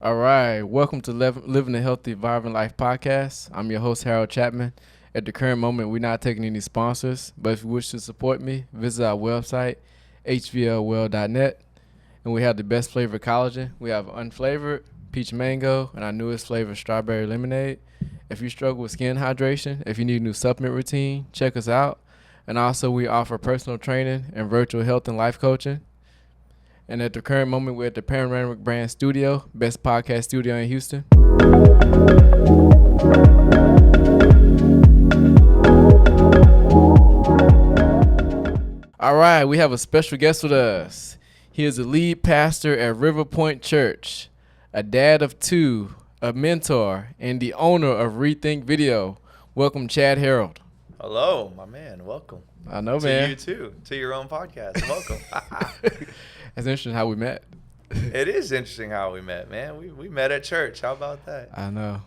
All right, welcome to Living a Healthy, Vibrant Life podcast. I'm your host, Harold Chatman. At the current moment, we're not taking any sponsors, but if you wish to support me, visit our website, hvlwell.net. And we have the best flavor collagen. We have unflavored, peach mango, and our newest flavor, strawberry lemonade. If you struggle with skin hydration, if you need a new supplement routine, check us out. And also, we offer personal training and virtual health and life coaching. And at the current moment, we're at the Panoramic Brand Studio, best podcast studio in Houston. All right, we have a special guest with us. He is the lead pastor at Rvier Pointe Church, a dad of two, a mentor, and the owner of Rethinkvideo. Welcome, Chad Herold. Hello, my man. Welcome. I know, to man. To you, too. To your own podcast. Welcome. It's interesting how we met. It is interesting how we met, man. We met at church. How about that? I know.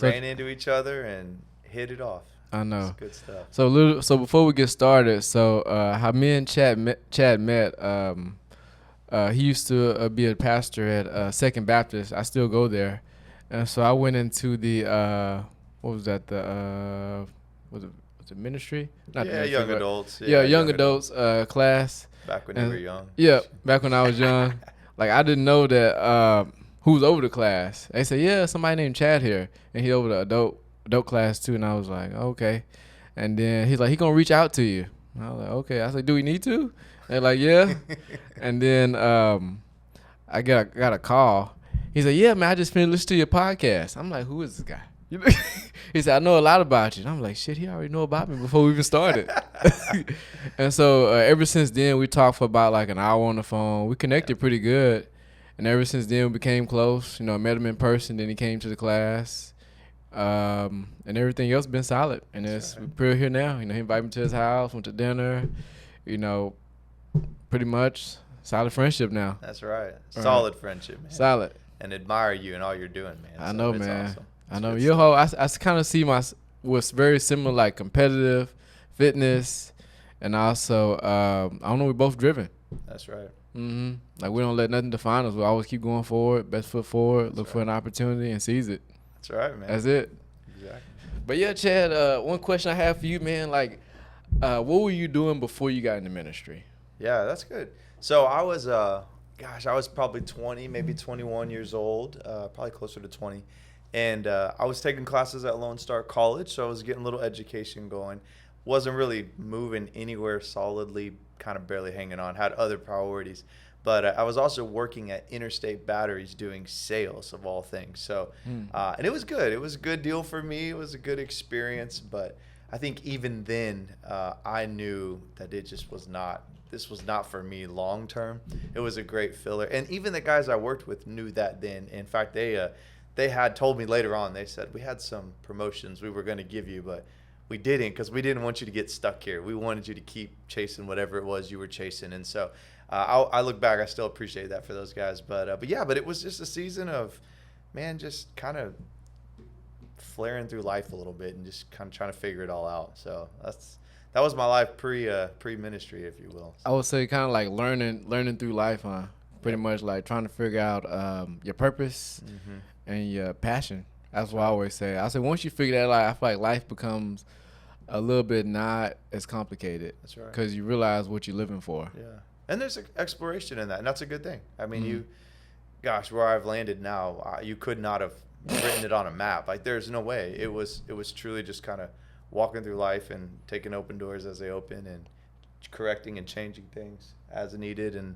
Ran into each other and hit it off. I know. It's good stuff. So before we get started, how me and Chad met, he used to be a pastor at Second Baptist. I still go there. And so I went into the, was it ministry? Not the ministry, young adults. Young adults class. Back when you were young. Yeah, back when I was young. Like, I didn't know that who was over the class. They said, yeah, somebody named Chad here. And he over the adult class, too. And I was like, okay. And then he's like, he going to reach out to you. And I was like, okay. I said, do we need to? And they're like, yeah. And then I got a call. He said, yeah, man, I just finished listening to your podcast. I'm like, who is this guy? He said, I know a lot about you. And I'm like, shit, he already know about me before we even started. And so ever since then, we talked for about like an hour on the phone. We connected pretty good. And ever since then, we became close. You know, I met him in person. Then he came to the class. And everything else been solid. And we're here now. You know, he invited me to his house, went to dinner. You know, pretty much solid friendship now. That's right. Solid friendship, man. Solid. And admire you and all you're doing, man. I know, it's man. Awesome. I know your whole. I kind of see was very similar, like competitive, fitness, and also I don't know. We're both driven. That's right. Like, we don't let nothing define us. We always keep going forward, best foot forward, look for an opportunity and seize it. That's right, man. That's it. Exactly. But yeah, Chad. One question I have for you, man. Like, what were you doing before you got into ministry? Yeah, that's good. So I was I was probably 20, maybe 21 years old, probably closer to 20. And I was taking classes at Lone Star College, so I was getting a little education going. Wasn't really moving anywhere solidly, kind of barely hanging on, had other priorities. But I was also working at Interstate Batteries doing sales, of all things. So, and it was good. It was a good deal for me. It was a good experience. But I think even then, I knew that this was not for me long term. It was a great filler. And even the guys I worked with knew that then. In fact, they had told me later on, they said, we had some promotions we were going to give you, but we didn't because we didn't want you to get stuck here. We wanted you to keep chasing whatever it was you were chasing. And so I look back, I still appreciate that for those guys. But it was just a season of, man, just kind of flaring through life a little bit and just kind of trying to figure it all out. So that was my life pre-ministry, if you will. I would say kind of like learning through life, huh? Pretty much like trying to figure out your purpose and your passion. That's what I always say. I say once you figure that out, I feel like life becomes a little bit not as complicated. That's right. Because you realize what you're living for. Yeah. And there's exploration in that, and that's a good thing. I mean, where I've landed now, you could not have written it on a map. Like, there's no way. It was truly just kind of walking through life and taking open doors as they open and correcting and changing things as needed and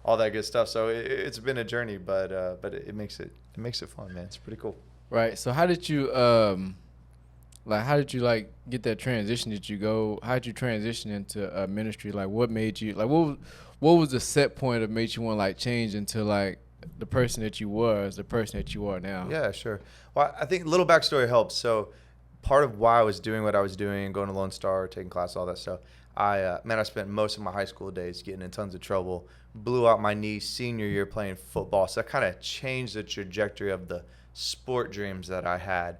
all that good stuff. So it's been a journey, but it makes it fun, man. It's pretty cool. Right. So how did you get that transition? How did you transition into ministry? Like, what made you what was the set point that made you want to like change into like the person that you were, the person that you are now? Yeah, sure. Well, I think a little backstory helps. So part of why I was doing what I was doing, going to Lone Star, taking classes, all that stuff, I spent most of my high school days getting in tons of trouble, blew out my knee senior year playing football. So that kind of changed the trajectory of the sport dreams that I had.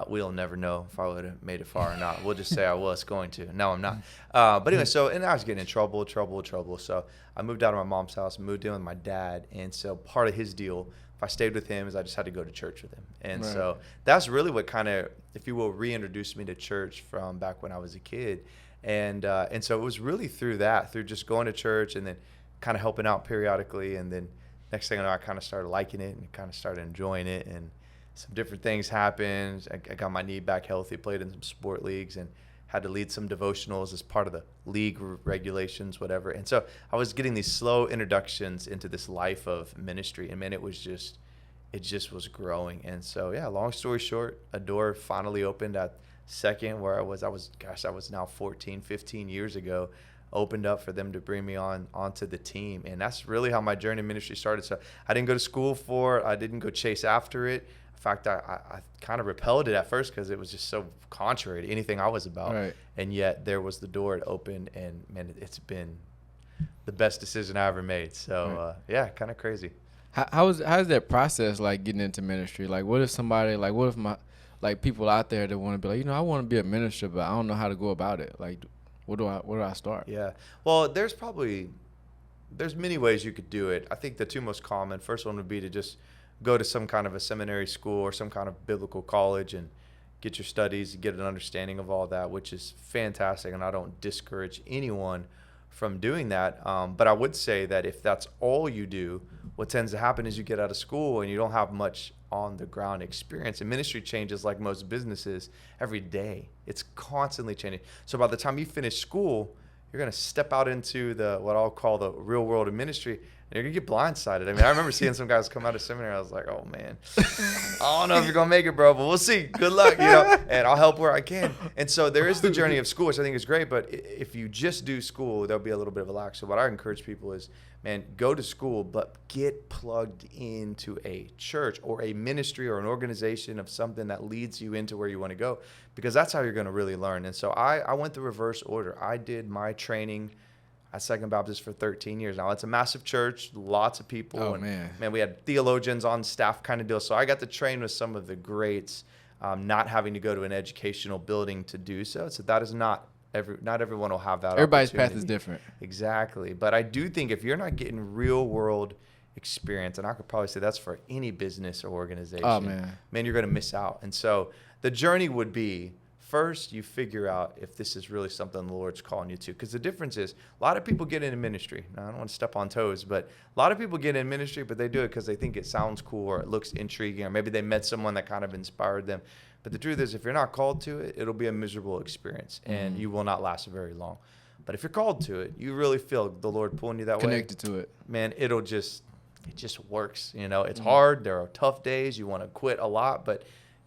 We'll never know if I would have made it far or not. We'll just say I was going to. No, I'm not. But anyway, and I was getting in trouble. So I moved out of my mom's house, moved in with my dad. And so part of his deal if I stayed with him is I just had to go to church with him. And Right. so that's really what kind of, if you will, reintroduced me to church from back when I was a kid. And so it was really through just going to church and then kind of helping out periodically. And then next thing I know, I kind of started liking it and kind of started enjoying it. And some different things happened. I got my knee back healthy, played in some sport leagues, and had to lead some devotionals as part of the league regulations, whatever. And so I was getting these slow introductions into this life of ministry. And man, it just was growing. And so, yeah, long story short, a door finally opened at second where I was now 14, 15 years ago, opened up for them to bring me onto the team. And that's really how my journey in ministry started. So I didn't go to school for it. I didn't go chase after it. In fact, I kind of repelled it at first because it was just so contrary to anything I was about. Right. And yet there was the door, it opened, and man, it's been the best decision I ever made. So yeah, kind of crazy. How's that process like getting into ministry? Like, what if somebody, like, what if people out there that want to be like, I want to be a minister, but I don't know how to go about it. Like, where do I start? Yeah. Well, there's many ways you could do it. I think the two most common, first one would be to just go to some kind of a seminary school or some kind of biblical college and get your studies, get an understanding of all that, which is fantastic. And I don't discourage anyone from doing that. But I would say that if that's all you do, what tends to happen is you get out of school and you don't have much on the ground experience. And ministry changes like most businesses every day. It's constantly changing. So by the time you finish school, you're going to step out into what I'll call the real world of ministry. And you're going to get blindsided. I mean, I remember seeing some guys come out of seminary. I was like, oh, man, I don't know if you're going to make it, bro, but we'll see. Good luck, and I'll help where I can. And so there is the journey of school, which I think is great. But if you just do school, there'll be a little bit of a lack. So what I encourage people is, man, go to school, but get plugged into a church or a ministry or an organization of something that leads you into where you want to go, because that's how you're going to really learn. And so I went the reverse order. I did my training at Second Baptist for 13 years. Now, it's a massive church, lots of people. Oh, and, man, we had theologians on staff kind of deal. So I got to train with some of the greats, not having to go to an educational building to do so. So that is not everyone will have that. Everybody's path is different. Exactly. But I do think if you're not getting real world experience, and I could probably say that's for any business or organization, oh, man, you're going to miss out. And so the journey would be, first, you figure out if this is really something the Lord's calling you to. Because the difference is, a lot of people get into ministry. Now, I don't want to step on toes, but a lot of people get in ministry, but they do it because they think it sounds cool or it looks intriguing, or maybe they met someone that kind of inspired them. But the truth is, if you're not called to it, it'll be a miserable experience, and you will not last very long. But if you're called to it, you really feel the Lord pulling you that way. Connected to it. Man, it just works. It's hard. There are tough days. You want to quit a lot, but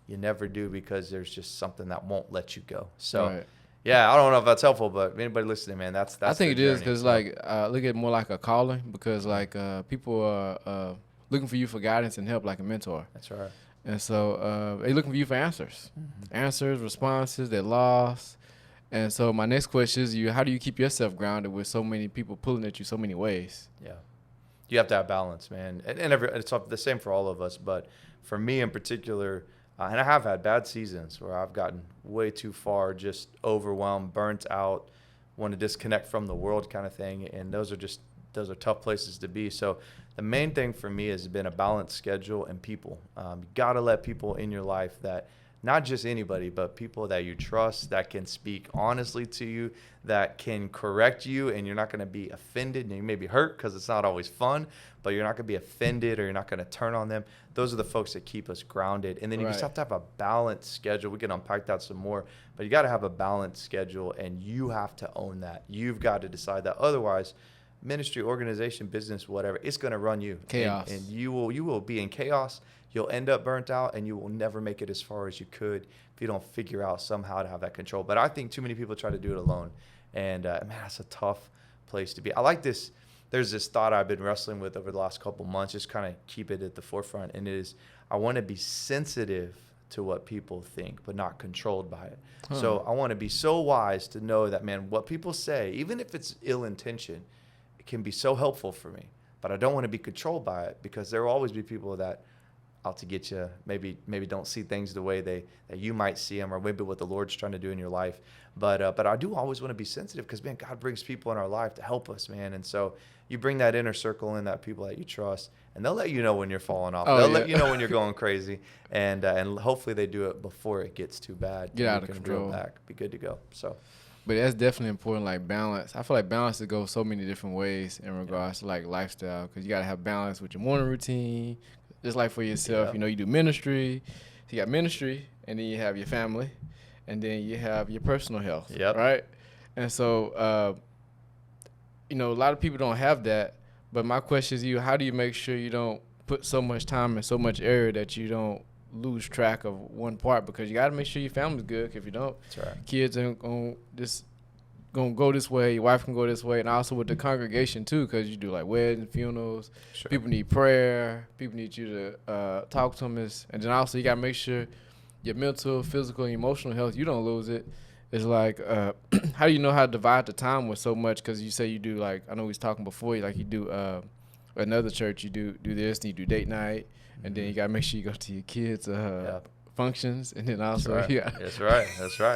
you never do, because there's just something that won't let you go. So, right. Yeah, I don't know if that's helpful, but anybody listening, man, that's I think it is, because so. Look at it more like a calling, because people are looking for you for guidance and help, like a mentor. That's right. And so they're looking for you for answers, responses. They're lost. And so my next question is, how do you keep yourself grounded with so many people pulling at you so many ways? Yeah, you have to have balance, man, and it's the same for all of us. But for me in particular. And I have had bad seasons where I've gotten way too far, just overwhelmed, burnt out, want to disconnect from the world kind of thing. And those are tough places to be. So the main thing for me has been a balanced schedule and people. You got to let people in your life that, not just anybody, but people that you trust, that can speak honestly to you, that can correct you, and you're not going to be offended. And you may be hurt because it's not always fun, but you're not going to be offended, or you're not going to turn on them. Those are the folks that keep us grounded. And then you just have to have a balanced schedule. We can unpack that some more, but you got to have a balanced schedule, and you have to own that. You've got to decide that. Otherwise, ministry, organization, business, whatever, it's going to run you. Chaos. And you will be in chaos. You'll end up burnt out, and you will never make it as far as you could if you don't figure out somehow to have that control. But I think too many people try to do it alone. And, man, that's a tough place to be. I like this. There's this thought I've been wrestling with over the last couple months, just kind of keep it at the forefront. And it is, I want to be sensitive to what people think, but not controlled by it. So I want to be so wise to know that, man, what people say, even if it's ill intention, it can be so helpful for me. But I don't want to be controlled by it, because there will always be people that out to get you. Maybe don't see things the way that you might see them, or maybe what the Lord's trying to do in your life. But I do always want to be sensitive, because, man, God brings people in our life to help us, man. And so you bring that inner circle in, that people that you trust, and they'll let you know when you're falling off. They'll let you know when you're going crazy, and hopefully they do it before it gets too bad. Get out of control. Reel back, be good to go. So. But that's definitely important, like balance. I feel like balance to go so many different ways in regards to like lifestyle, because you got to have balance with your morning routine, just like for yourself. Yeah. You know, you do ministry, you got ministry, and then you have your family, and then you have your personal health, right? And so, you know, a lot of people don't have that. But my question is, how do you make sure you don't put so much time in so much area that you don't lose track of one part? Because you got to make sure your family's good. 'Cause if you don't, That's right. Kids are gonna go this way, your wife can go this way, and also with the congregation too, because you do like weddings, funerals. Sure. People need prayer. People need you to talk to them, and then also you gotta make sure your mental, physical, and emotional health, you don't lose it. It's like, how do you know how to divide the time with so much? Because you say you do, like, I know we was talking before, like you do another church, you do this, and you do date night, and then you gotta make sure you go to your kids' functions, and then also That's right.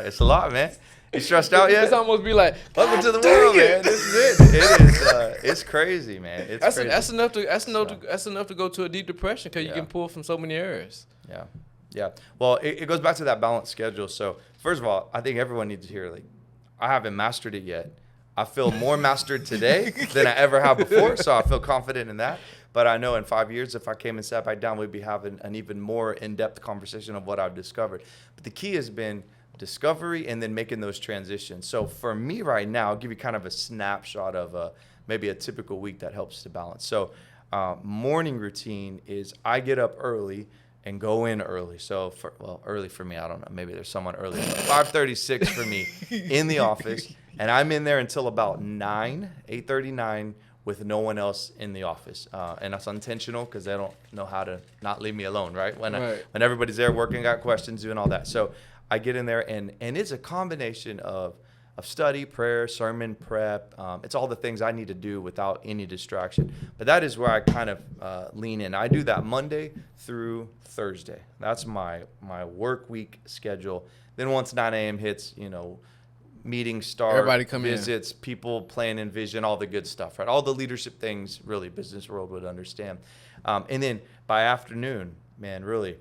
It's a lot, man. You stressed out yet? It's almost be like, welcome to the world, man. This is it. It is. It's crazy, man. It's crazy. That's enough to go to a deep depression, because you can pull from so many areas. Yeah. Well, it goes back to that balanced schedule. So first of all, I think everyone needs to hear, like, I haven't mastered it yet. I feel more mastered today than I ever have before, so I feel confident in that. But I know in 5 years, if I came and sat back down, we'd be having an even more in-depth conversation of what I've discovered. But the key has been discovery and then making those transitions. So for me right now, I'll give you kind of a snapshot of maybe a typical week that helps to balance. So morning routine is I get up early and go in early. So early for me, I don't know. Maybe there's someone early. 5:36 for me in the office. And I'm in there until about 8:39 with no one else in the office. And that's intentional, because they don't know how to not leave me alone, right? When everybody's there working, got questions, doing all that. So I get in there, and it's a combination of study, prayer, sermon prep. It's all the things I need to do without any distraction. But that is where I kind of lean in. I do that Monday through Thursday. That's my work week schedule. Then once 9 a.m. hits, meetings start, everybody come visits, people planning vision, all the good stuff, right? All the leadership things, really, business world would understand. And then by afternoon, man, really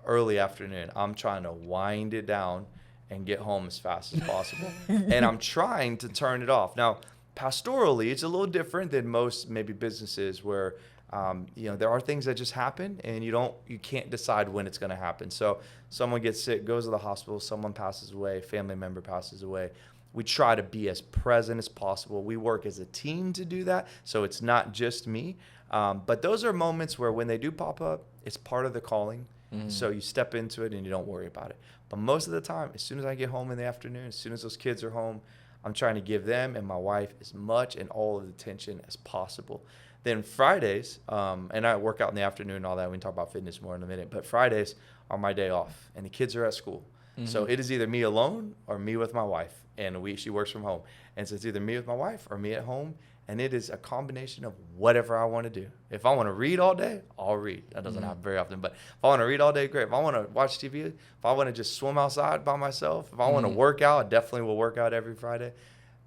early afternoon, I'm trying to wind it down and get home as fast as possible. And I'm trying to turn it off. Now, pastorally, it's a little different than most maybe businesses where, there are things that just happen, and you can't decide when it's going to happen. So someone gets sick, goes to the hospital, someone passes away, family member passes away. We try to be as present as possible. We work as a team to do that, so it's not just me. But those are moments where when they do pop up, it's part of the calling. Mm-hmm. So you step into it and you don't worry about it. But most of the time, as soon as I get home in the afternoon, as soon as those kids are home, I'm trying to give them and my wife as much and all of the attention as possible. Then Fridays, and I work out in the afternoon and all that. We can talk about fitness more in a minute. But Fridays are my day off, and the kids are at school. Mm-hmm. So it is either me alone or me with my wife, and she works from home. And so it's either me with my wife or me at home, and it is a combination of whatever I want to do. If I want to read all day, I'll read. That doesn't happen very often. But if I want to read all day, great. If I want to watch TV, if I want to just swim outside by myself, if I want to work out, I definitely will work out every Friday.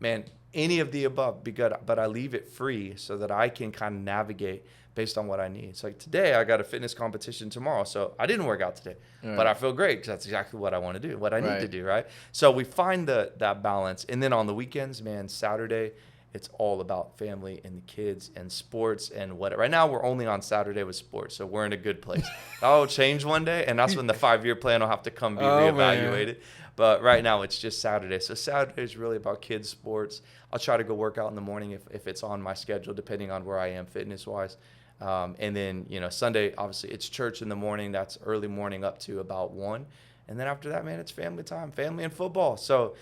Man, any of the above be good, but I leave it free so that I can kind of navigate based on what I need. So like today, I got a fitness competition tomorrow, so I didn't work out today, but I feel great because that's exactly what I want to do, what I need to do, right? So we find that balance. And then on the weekends, man, Saturday, it's all about family and the kids and sports and whatever. Right now, we're only on Saturday with sports, so we're in a good place. That'll change one day, and that's when the 5-year plan will have to come be reevaluated. Man. But right now, it's just Saturday. So Saturday is really about kids' sports. I'll try to go work out in the morning if it's on my schedule, depending on where I am fitness-wise. And then, Sunday, obviously, it's church in the morning. That's early morning up to about 1. And then after that, man, it's family time, family and football. So,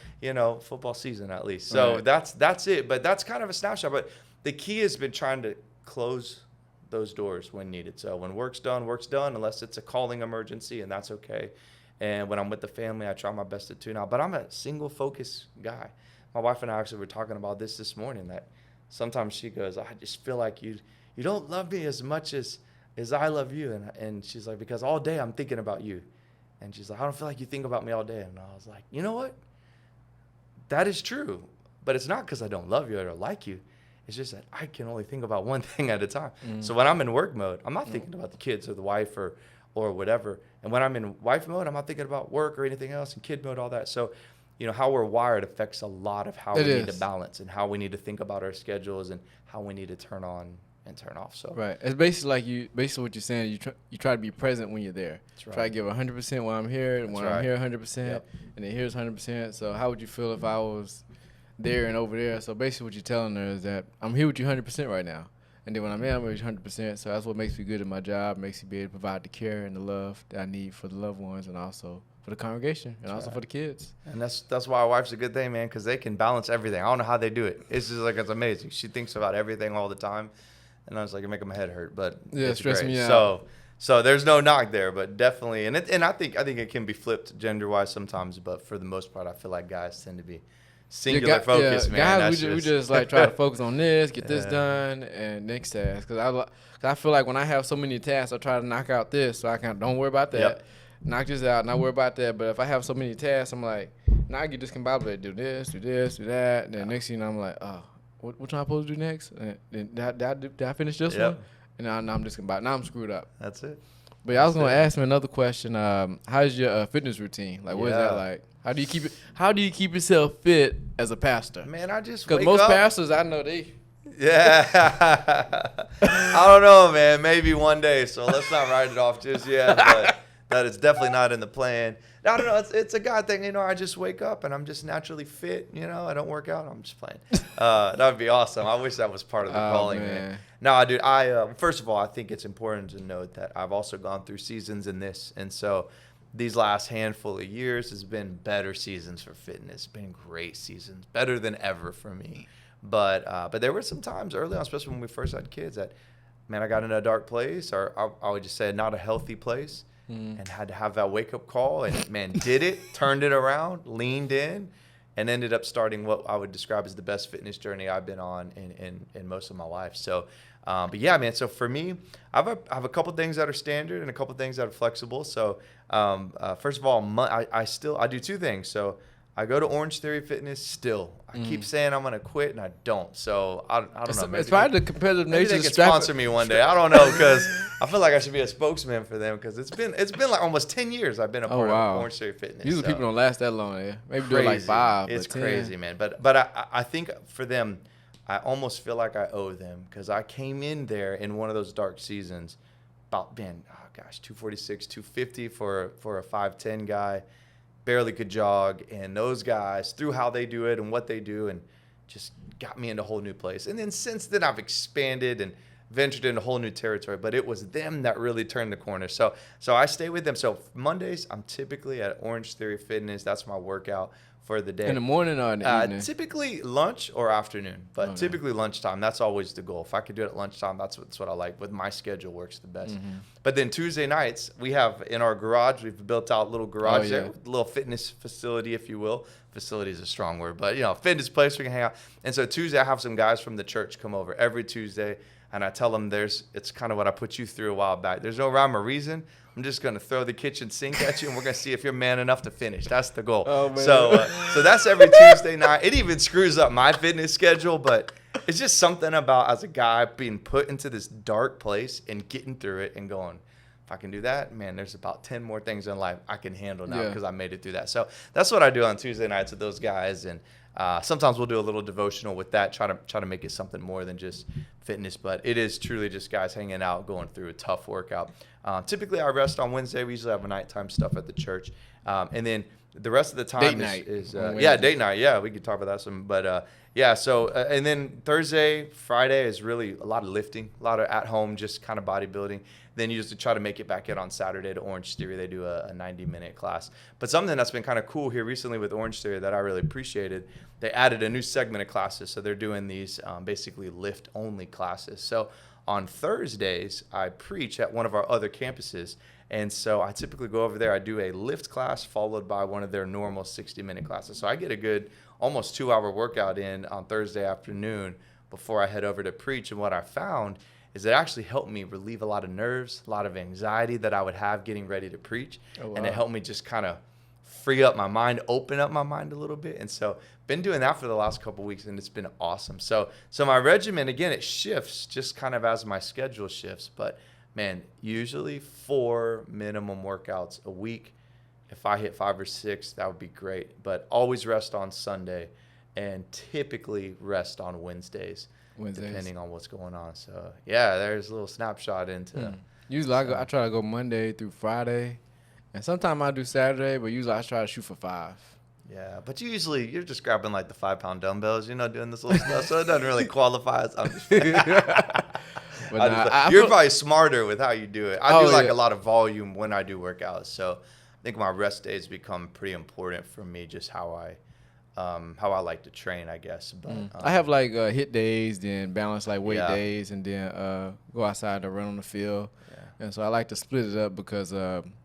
football season at least. So that's it. But that's kind of a snapshot. But the key has been trying to close those doors when needed. So when work's done, unless it's a calling emergency, and that's okay. And when I'm with the family, I try my best to tune out. But I'm a single focus guy. My wife and I actually were talking about this morning, that sometimes she goes, I just feel like you don't love me as much as is I love you. And she's like, because all day I'm thinking about you. And she's like, I don't feel like you think about me all day. And I was like, you know what? That is true. But it's not because I don't love you or like you. It's just that I can only think about one thing at a time. So when I'm in work mode, I'm not thinking about the kids or the wife or whatever. And when I'm in wife mode, I'm not thinking about work or anything else, and kid mode, all that. So, how we're wired affects a lot of how we need to balance and how we need to think about our schedules and how we need to turn on and turn off. So right, it's basically what you're saying. You try to be present when you're there. That's right. Try to give 100% when I'm here, and when I'm here 100%, Yep. and then here's 100%. So how would you feel if I was there and over there? So basically, what you're telling her is that I'm here with you 100% right now, and then when I'm here, I'm with you 100%. So that's what makes me good at my job. Makes me be able to provide the care and the love that I need for the loved ones, and also for the congregation, and also for the kids. And that's why a wife's a good thing, man, because they can balance everything. I don't know how they do it. It's just like, it's amazing. She thinks about everything all the time, and I was like, you're making my head hurt, but yeah, it's stress great. me out. So there's no knock there, but definitely, and I think it can be flipped gender-wise sometimes, but for the most part, I feel like guys tend to be singular focused, man. Guys, we just like try to focus on this, get this done, and next task. Cause I feel like when I have so many tasks, I try to knock out this, so I don't worry about that. Yep. Knock this out, not worry about that. But if I have so many tasks, I'm like, now I get discombobulated. Do this, do that. And then next thing you know, I'm like, oh, what am I supposed to do next? And then did I finish this one? And now I'm discombobulated. Now I'm screwed up. That's it. But I was gonna ask him another question. How's your fitness routine? Like, what is that like? How do you keep it? How do you keep yourself fit as a pastor? Man, I just because most pastors I know they. Yeah, I don't know, man. Maybe one day. So let's not write it off just yet. But that is definitely not in the plan. I don't know. It's a God thing. I just wake up and I'm just naturally fit. I don't work out. I'm just playing. That would be awesome. I wish that was part of the calling, man. No, dude. First of all, I think it's important to note that I've also gone through seasons in this, and so these last handful of years has been better seasons for fitness. Been great seasons, better than ever for me. But there were some times early on, especially when we first had kids, that man, I got in a dark place, or I would just say not a healthy place. And had to have that wake-up call, and man, did it, turned it around, leaned in, and ended up starting what I would describe as the best fitness journey I've been on in most of my life. So, but yeah, man, so for me, I have a couple things that are standard and a couple things that are flexible. So first of all, I do two things. So I go to Orange Theory Fitness still. I keep saying I'm going to quit, and I don't. So I don't know. Maybe it's probably the competitive nature. Maybe they can sponsor me one day. I don't know, because I feel like I should be a spokesman for them, because it's been like almost 10 years I've been a part of Orange Theory Fitness. Usually people don't last that long. Yeah? Maybe do it like 5. It's crazy, man. But I think for them, I almost feel like I owe them, because I came in there in one of those dark seasons, about 246, 250 for a 5'10" guy. Barely could jog, and those guys, through how they do it and what they do, and just got me into a whole new place. And then since then, I've expanded and ventured into a whole new territory, but it was them that really turned the corner. So I stay with them. So Mondays, I'm typically at Orange Theory Fitness. That's my workout for the day. In the morning or in the evening? Typically lunch or afternoon, but typically lunchtime. That's always the goal. If I could do it at lunchtime, that's what I like. With my schedule works the best. But then Tuesday nights, we have in our garage, we've built out a little garage there, a little fitness facility, if you will. Facility is a strong word, but fitness place we can hang out. And so Tuesday, I have some guys from the church come over every Tuesday, and I tell them it's kind of what I put you through a while back. There's no rhyme or reason. I'm just going to throw the kitchen sink at you, and we're going to see if you're man enough to finish. That's the goal. Oh, man. So that's every Tuesday night. It even screws up my fitness schedule, but it's just something about, as a guy, being put into this dark place and getting through it and going, if I can do that, man, there's about 10 more things in life I can handle now, because I made it through that. So that's what I do on Tuesday nights with those guys, and sometimes we'll do a little devotional with that, try to make it something more than just fitness, but it is truly just guys hanging out, going through a tough workout. Typically, I rest on Wednesday. We usually have a nighttime stuff at the church, and then the rest of the time is date night. Yeah, we could talk about that some, but So and then Thursday, Friday is really a lot of lifting, a lot of at home, just kind of bodybuilding. Then you just try to make it back in on Saturday to Orange Theory. They do a 90-minute class. But something that's been kind of cool here recently with Orange Theory that I really appreciated, they added a new segment of classes. So they're doing these basically lift-only classes. So on Thursdays, I preach at one of our other campuses. And so I typically go over there. I do a lift class followed by one of their normal 60-minute classes. So I get a good almost 2-hour workout in on Thursday afternoon before I head over to preach. And what I found is it actually helped me relieve a lot of nerves, a lot of anxiety that I would have getting ready to preach. Oh, wow. And it helped me just kind of free up my mind, open up my mind a little bit. And so been doing that for the last couple of weeks, and it's been awesome. So my regimen, again, it shifts just kind of as my schedule shifts. But, man, usually 4 minimum workouts a week. If I hit 5 or 6, that would be great. But always rest on Sunday and typically rest on Wednesdays. Depending on what's going on. So, yeah, there's a little snapshot into. Usually I try to go Monday through Friday. And sometimes I do Saturday, but usually I try to shoot for 5. Yeah, but you're just grabbing like the 5-pound dumbbells, doing this little stuff, so it doesn't really qualify as. I'm just you're probably smarter with how you do it. I do a lot of volume when I do workouts, so I think my rest days become pretty important for me, just how I like to train, I guess. But I have like hit days, then balance like weight days, and then go outside to run on the field. And so I like to split it up because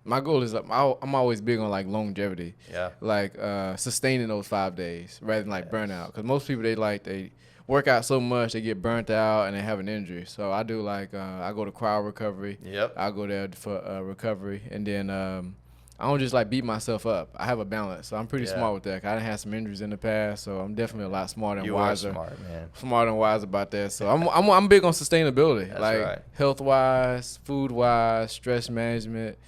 my goal is I'm always big on like longevity. Yeah. Like sustaining those 5 days rather than like burnout. Because most people they work out so much they get burnt out and they have an injury. So I do like I go to cryo recovery. Yep. I go there for recovery, and then I don't just like beat myself up. I have a balance, so I'm pretty smart with that. 'Cause I done had some injuries in the past, so I'm definitely a lot smarter and wiser. You are smart, man. Smarter and wise about that. So I'm big on sustainability, like health wise, food wise, stress management,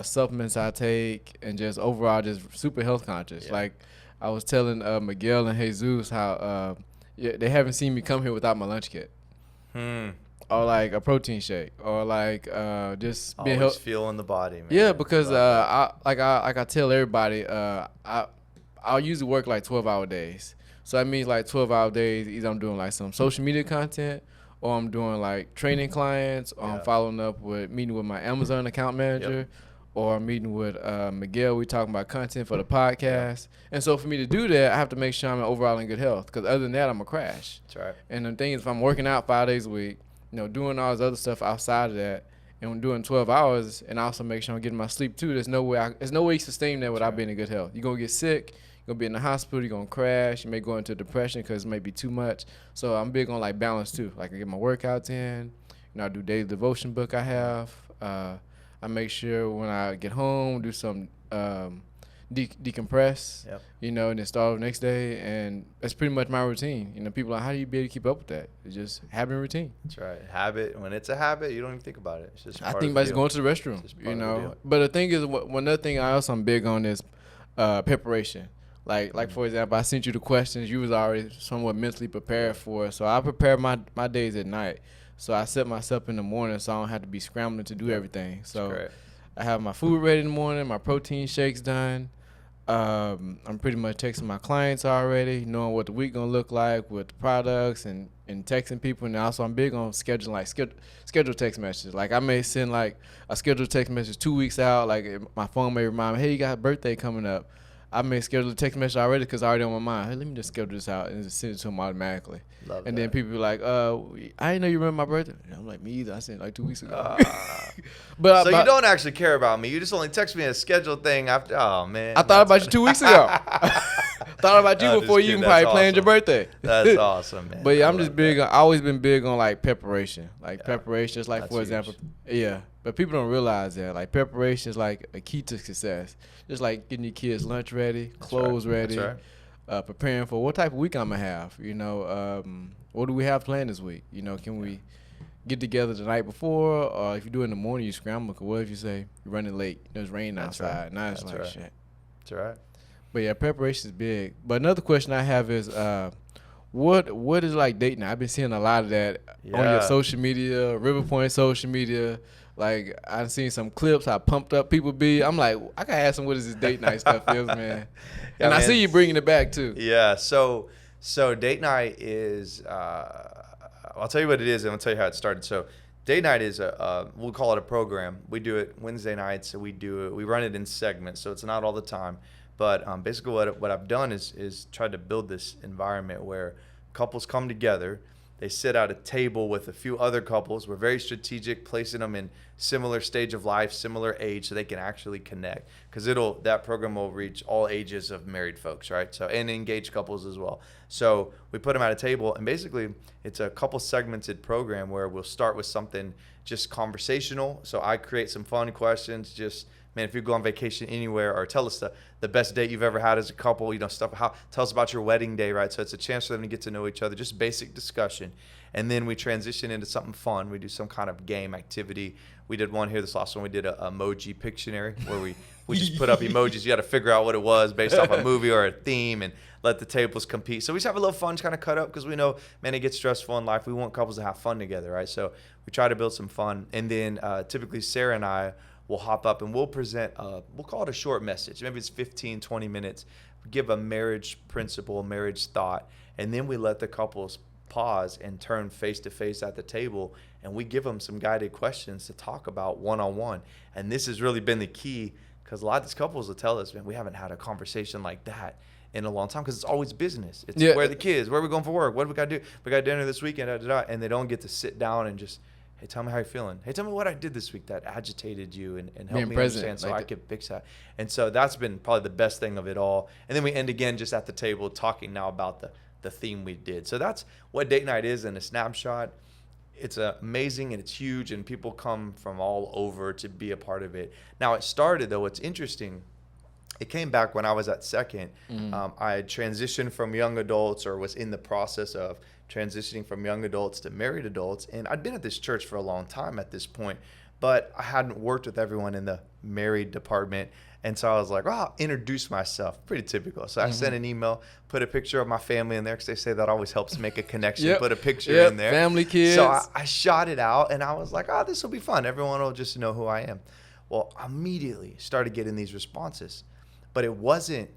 supplements I take, and just overall just super health conscious. Like I was telling Miguel and Jesus how they haven't seen me come here without my lunch kit. Or like a protein shake, or like just being always feeling the body, man. Yeah, because I tell everybody, I'll usually work like 12-hour days. So that means like 12-hour days. Either I'm doing like some social media content, or I'm doing like training clients, or I'm following up with meeting with my Amazon account manager, or meeting with Miguel. We talking about content for the podcast. And so for me to do that, I have to make sure I'm overall in good health. Because other than that, I'm a crash. That's right. And the thing is, if I'm working out 5 days a week, doing all this other stuff outside of that, and I'm doing 12 hours, and also make sure I'm getting my sleep too. There's no way you sustain that without being in good health. You're gonna get sick. You're gonna be in the hospital. You're gonna crash. You may go into depression because it may be too much. So I'm big on like balance too. Like I get my workouts in. I do daily devotion book I have. I make sure when I get home, do some decompress, and then start over the next day. And that's pretty much my routine. People are like, how do you be able to keep up with that? It's just habit and routine. That's right. Habit. When it's a habit, you don't even think about it. It's just I think about just going to the restroom, But the thing is, one other thing I'm big on is preparation. Like for example, I sent you the questions. You was already somewhat mentally prepared for it. So I prepare my days at night. So I set myself in the morning so I don't have to be scrambling to do everything. So I have my food ready in the morning, my protein shakes done. I'm pretty much texting my clients already, knowing what the week gonna look like with the products and texting people. And also I'm big on scheduling, like schedule text messages. Like I may send like a scheduled text message 2 weeks out. Like my phone may remind me, hey, you got a birthday coming up. I may schedule a text message already because I already on my mind. Hey, let me just schedule this out and just send it to them automatically. And then people be like, I didn't know you remember my birthday. And I'm like, me either. I sent it like 2 weeks ago. So you don't actually care about me. You just only text me a scheduled thing after. Oh, man. I thought about you 2 weeks ago. Thought about you before you even probably planned your birthday. That's awesome, man. But yeah, I'm just big. I've always been big on like preparation. Like preparation is like, for example, but people don't realize that like preparation is like a key to success. Just like getting your kids lunch ready, clothes ready, preparing for what type of week I'm gonna have. What do we have planned this week? Can we get together the night before, or if you do it in the morning, you scramble. Cause what if you say you're running late? It's raining outside. Now it's like shit. That's right. But yeah, preparation is big. But another question I have is, what is like dating? I've been seeing a lot of that on your social media, Rvier Pointe social media. Like I've seen some clips how pumped up people be. I'm like, I gotta ask them what is this date night stuff is, man. And I see you bringing it back too. Yeah. So date night is. I'll tell you what it is, and I'll tell you how it started. So date night is we'll call it a program. We do it Wednesday nights. So we run it in segments. So it's not all the time. But basically what I've done is tried to build this environment where couples come together They sit at a table with a few other couples. We're very strategic, placing them in similar stage of life, similar age, so they can actually connect. Because that program will reach all ages of married folks, right? So, and engaged couples as well. So we put them at a table, and basically it's a couple segmented program where we'll start with something just conversational. So I create some fun questions, just, man, if you go on vacation anywhere, or tell us the best date you've ever had as a couple, tell us about your wedding day, right? So it's a chance for them to get to know each other, just basic discussion. And then we transition into something fun. We do some kind of game activity. We did one here, this last one, we did a emoji Pictionary, where we just put up emojis. You got to figure out what it was based off a movie or a theme, and let the tables compete. So we just have a little fun kind of cut up, because we know, man, it gets stressful in life. We want couples to have fun together, right? So we try to build some fun. And then typically Sarah and I will hop up and we'll present, we'll call it a short message. Maybe it's 15, 20 minutes. Give a marriage principle, marriage thought, and then we let the couples pause and turn face to face at the table, and we give them some guided questions to talk about one-on-one. And this has really been the key, because a lot of these couples will tell us, man, we haven't had a conversation like that in a long time, because it's always business. It's where are the kids, where are we going for work, what do we got to do, we got dinner this weekend, and they don't get to sit down and just, hey, tell me how you're feeling. Hey, tell me what I did this week that agitated you, and help me understand so I can fix that. And so that's been probably the best thing of it all. And then we end again just at the table talking now about the theme we did. So that's what date night is in a snapshot. It's amazing, and it's huge, and people come from all over to be a part of it. Now, it started, though, what's interesting, it came back when I was at Second. I had transitioned from young adults, or was in the process of transitioning from young adults to married adults. And I'd been at this church for a long time at this point, but I hadn't worked with everyone in the married department. And so I was like, I'll introduce myself. Pretty typical. So I sent an email, put a picture of my family in there, because they say that always helps make a connection. Put a picture in there. Family, kids. So I shot it out, and I was like, this will be fun. Everyone will just know who I am. Well, I immediately started getting these responses. But it wasn't,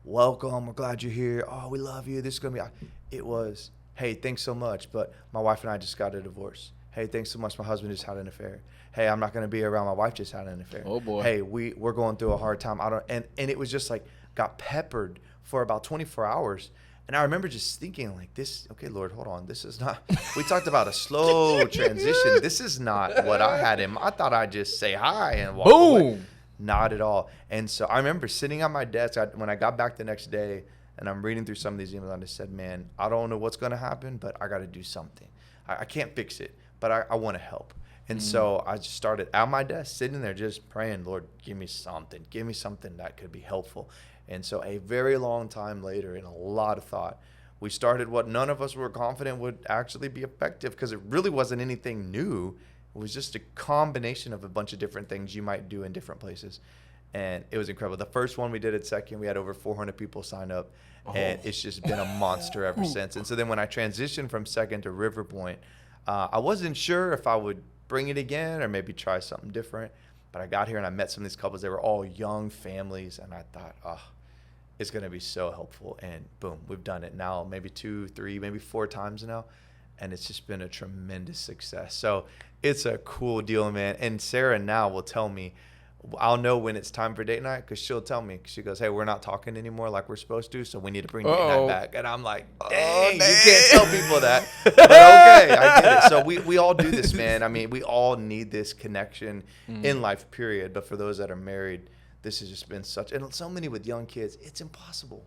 welcome, we're glad you're here. Oh, we love you. This is going to be, it was, hey, thanks so much, but my wife and I just got a divorce. Hey, thanks so much, my husband just had an affair. Hey, I'm not going to be around, my wife just had an affair. Oh, boy. Hey, we're going through a hard time. And it was just like, got peppered for about 24 hours. And I remember just thinking like this, okay, Lord, hold on. This is not, we talked about a slow transition. This is not what I had in. I thought I'd just say hi and walk away. Not at all. And so I remember sitting at my desk when I got back the next day, and I'm reading through some of these emails, and I just said, man, I don't know what's going to happen, but I got to do something. I can't fix it, but I want to help. And so I just started at my desk, sitting there just praying, Lord, give me something that could be helpful. And so a very long time later, and a lot of thought, we started what none of us were confident would actually be effective, because it really wasn't anything new. It was just a combination of a bunch of different things you might do in different places. And it was incredible. The first one we did at Second, we had over 400 people sign up. And it's just been a monster ever since. And so then when I transitioned from Second to Rvier Pointe, I wasn't sure if I would bring it again or maybe try something different. But I got here and I met some of these couples. They were all young families. And I thought, it's going to be so helpful. And boom, we've done it now maybe 2, 3, maybe 4 times now. And it's just been a tremendous success. So it's a cool deal, man. And Sarah now will tell me, I'll know when it's time for date night, because she'll tell me. She goes, hey, we're not talking anymore like we're supposed to, so we need to bring date night back. And I'm like, dang, you can't tell people that. But okay, I get it. So we all do this, man. I mean, we all need this connection in life, period. But for those that are married, this has just been and so many with young kids, it's impossible.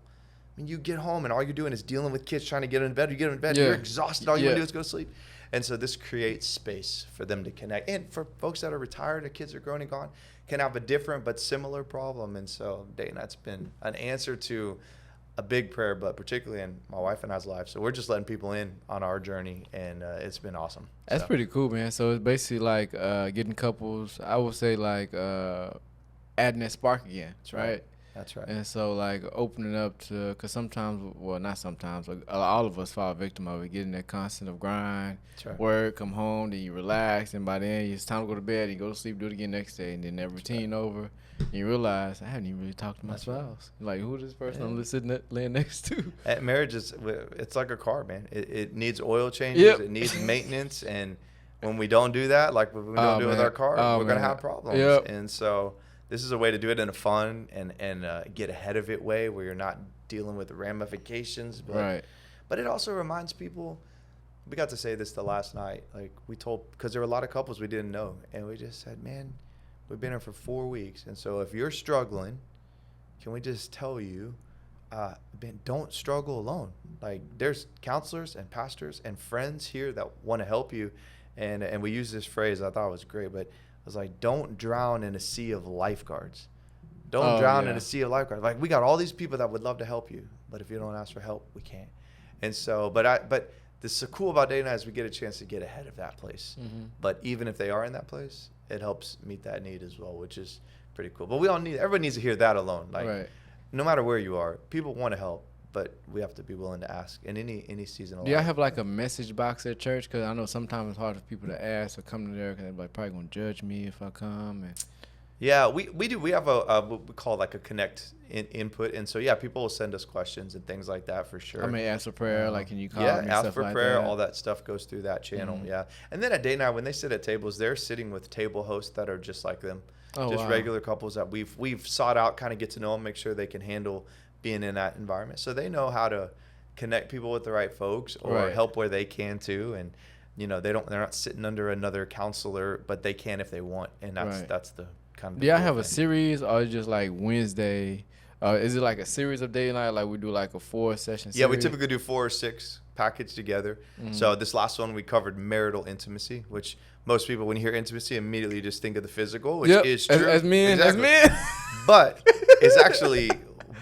I mean, you get home and all you're doing is dealing with kids trying to get them in bed. You get them in bed, you're exhausted. All you want to do is go to sleep. And so this creates space for them to connect. And for folks that are retired, their kids are grown and gone, can have a different but similar problem. And so date night's been an answer to a big prayer, but particularly in my wife and I's life. So we're just letting people in on our journey, and it's been awesome. That's pretty cool, man. So it's basically like getting couples, I would say like adding that spark again, right? That's right. And so, like, opening up to, because sometimes, well, not sometimes, but all of us fall victim of it, getting that constant of grind, work, come home, then you relax, and by then it's time to go to bed, you go to sleep, do it again next day, and then that routine over, and you realize, I haven't even really talked to my spouse. Like, who is this person I'm sitting laying next to? At marriage, it's like a car, man. It needs oil changes, it needs maintenance, and when we don't do that, like when we don't do it with our car, we're going to have problems. And so this is a way to do it in a fun and get ahead of it way where you're not dealing with the ramifications. But it also reminds people we got to say this the last night. Like we told, because there were a lot of couples we didn't know, and we just said, man, we've been here for 4 weeks, and so if you're struggling, can we just tell you, man, don't struggle alone. Like there's counselors and pastors and friends here that want to help you, and we use this phrase I thought was great, but I was like, don't drown in a sea of lifeguards. Don't drown in a sea of lifeguards. Like we got all these people that would love to help you, but if you don't ask for help, we can't. And so, but this is cool about date night is we get a chance to get ahead of that place. Mm-hmm. But even if they are in that place, it helps meet that need as well, which is pretty cool. But everybody needs to hear that alone. Like right. No matter where you are, people want to help, but we have to be willing to ask in any season of life. Do y'all have like a message box at church? Because I know sometimes it's hard for people to ask or come to there because they're like probably going to judge me if I come. And yeah, we do. We have what we call like a connect input. And so, yeah, people will send us questions and things like that for sure. I may ask for prayer, like, can you call me? Yeah, ask stuff for like prayer. that. All that stuff goes through that channel. Mm-hmm. Yeah. And then at date night, when they sit at tables, they're sitting with table hosts that are just like them. Just regular couples that we've sought out, kind of get to know them, make sure they can handle being in that environment. So they know how to connect people with the right folks or help where they can too. And, they're not sitting under another counselor, but they can if they want. And that's the kind of. Do y'all have a series or just like Wednesday? Is it like a series of date night? Like we do like a 4-session series? Yeah, we typically do 4 or 6 packaged together. Mm-hmm. So this last one, we covered marital intimacy, which most people, when you hear intimacy, immediately just think of the physical, which is true. As men. But it's actually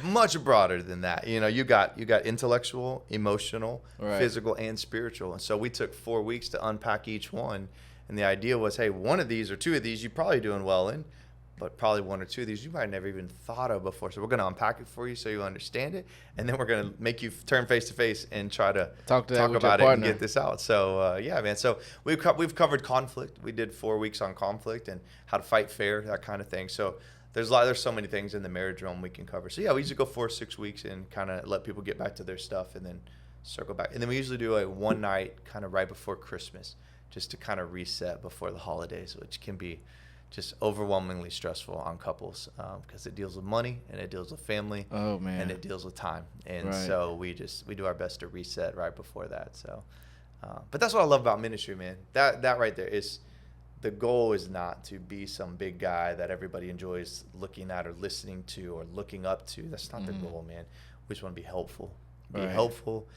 much broader than that. You got intellectual, emotional, physical, and spiritual. And so we took 4 weeks to unpack each one. And the idea was, hey, one of these or 2 of these you're probably doing well in, but probably 1 or 2 of these you might have never even thought of before. So we're going to unpack it for you so you understand it. And then we're going to make you turn face to face and try to talk about it and get this out. So, yeah, man. So we've covered conflict. We did 4 weeks on conflict and how to fight fair, that kind of thing. So there's so many things in the marriage realm we can cover. So, yeah, we usually go 4 or 6 weeks and kind of let people get back to their stuff and then circle back. And then we usually do a one night kind of right before Christmas just to kind of reset before the holidays, which can be just overwhelmingly stressful on couples because it deals with money and it deals with family. Oh, man. And it deals with time. And so we do our best to reset right before that. So, but that's what I love about ministry, man. That right there is the goal is not to be some big guy that everybody enjoys looking at or listening to or looking up to. That's not the goal, man. We just want to be helpful. Be helpful.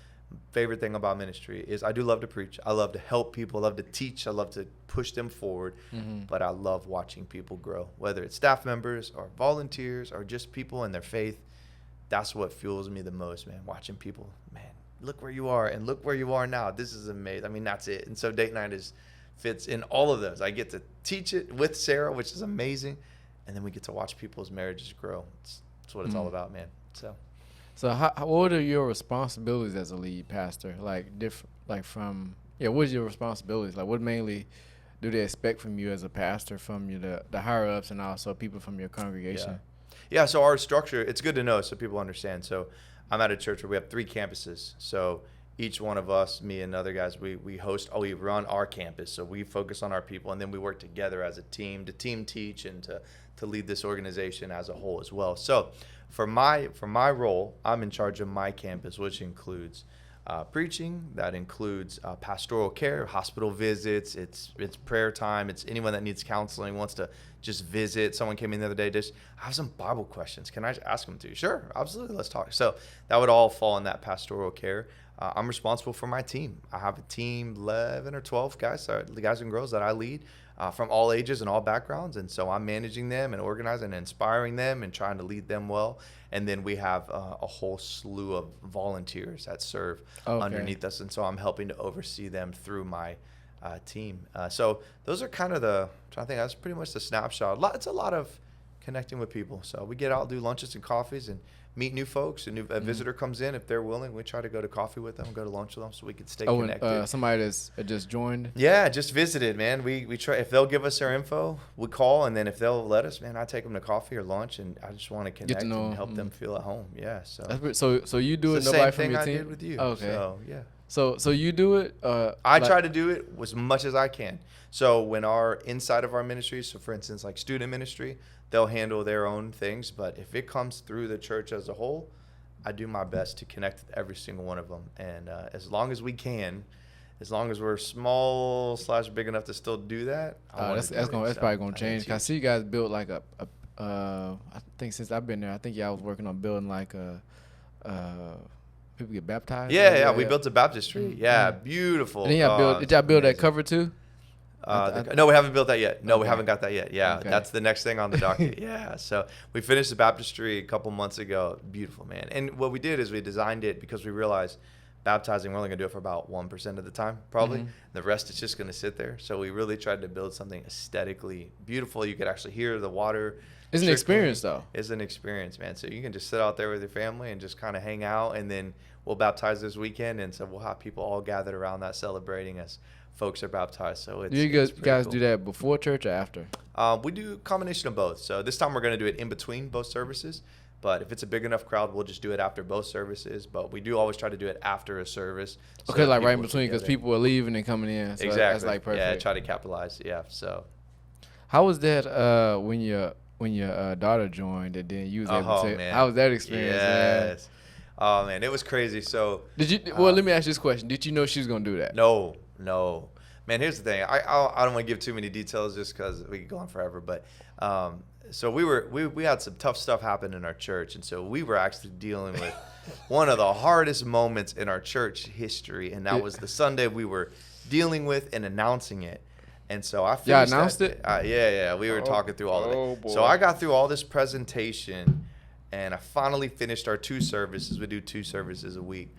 Favorite thing about ministry is I do love to preach. I love to help people. I love to teach. I love to push them forward. Mm-hmm. But I love watching people grow, whether it's staff members or volunteers or just people in their faith. That's what fuels me the most, man. Watching people, man, look where you are and look where you are now. This is amazing. I mean, that's it. And so date night fits in all of those. I get to teach it with Sarah, which is amazing. And then we get to watch people's marriages grow. That's what it's all about, man. So what are your responsibilities as a lead pastor? What is your responsibilities? Like what mainly do they expect from you as a pastor, from you, the higher ups and also people from your congregation? Yeah, so our structure, it's good to know so people understand. So I'm at a church where we have 3 campuses. So each one of us, me and other guys, we run our campus. So we focus on our people and then we work together as a team to team teach and to lead this organization as a whole as well. So for my role, I'm in charge of my campus, which includes preaching. That includes pastoral care, hospital visits. It's prayer time. It's anyone that needs counseling, wants to just visit. Someone came in the other day, I have some Bible questions. Can I ask them to you? Sure, absolutely. Let's talk. So that would all fall in that pastoral care. I'm responsible for my team. I have a team, 11 or 12 guys, the guys and girls that I lead. From all ages and all backgrounds. And so I'm managing them and organizing and inspiring them and trying to lead them well. And then we have a whole slew of volunteers that serve underneath us. And so I'm helping to oversee them through my team. So those are kind of that's pretty much the snapshot. It's a lot of connecting with people. So we get out, do lunches and coffees and meet new folks. A visitor comes in, if they're willing, we try to go to coffee with them, go to lunch with them so we can stay connected. And somebody that's just joined? Yeah, just visited, man. We try, if they'll give us their info, we call, and then if they'll let us, man, I take them to coffee or lunch, and I just want to connect and help them feel at home. Yeah, so you do it, nobody from your team? Same thing I did with you. Okay. So, yeah. So you do it? I try to do it as much as I can. So when inside of our ministry, so for instance, like student ministry, they'll handle their own things. But if it comes through the church as a whole, I do my best to connect with every single one of them. And as long as we can, as long as we're small / big enough to still do that, That's probably gonna change. 'Cause I see you guys built like I think since I've been there, I think y'all was working on building like people get baptized. Yeah, we built a baptistry. Yeah, beautiful. And then did y'all build that cover too? No, we haven't built that yet. No, Okay. we haven't got that yet. Yeah, Okay. that's the next thing on the docket. Yeah, so we finished the baptistry a couple months ago. Beautiful, man. And what we did is we designed it because we realized baptizing, we're only going to do it for about 1% of the time, probably. Mhm. The rest is just going to sit there. So we really tried to build something aesthetically beautiful. You could actually hear the water. It's an experience, though. It's an experience, man. So you can just sit out there with your family and just kind of hang out. And then we'll baptize this weekend. And so we'll have people all gathered around that celebrating as folks are baptized. So it's, Do you guys cool. do that before church or after? We do a combination of both. So this time we're going to do it in between both services. But if it's a big enough crowd, we'll just do it after both services. But we do always try to do it after a service. So Okay, like right in people between, because together. people are leaving and coming in. So Exactly. That's like perfect. Yeah, try to capitalize. Yeah. So. How was that when your daughter joined and then you was able to? Man. How was that experience, man? Yes. Oh man, it was crazy. So. Did you? Well, let me ask you this question. Did you know she was gonna do that? No. Man, here's the thing. I don't want to give too many details just because we could go on forever. But so we had some tough stuff happen in our church, and so we were actually dealing with one of the hardest moments in our church history, and that was the Sunday we were dealing with and announcing it. And so I finished. Y'all announced it? Yeah. We were talking through all of it. Oh, boy. So I got through all this presentation, and I finally finished our 2 services. We do 2 services a week.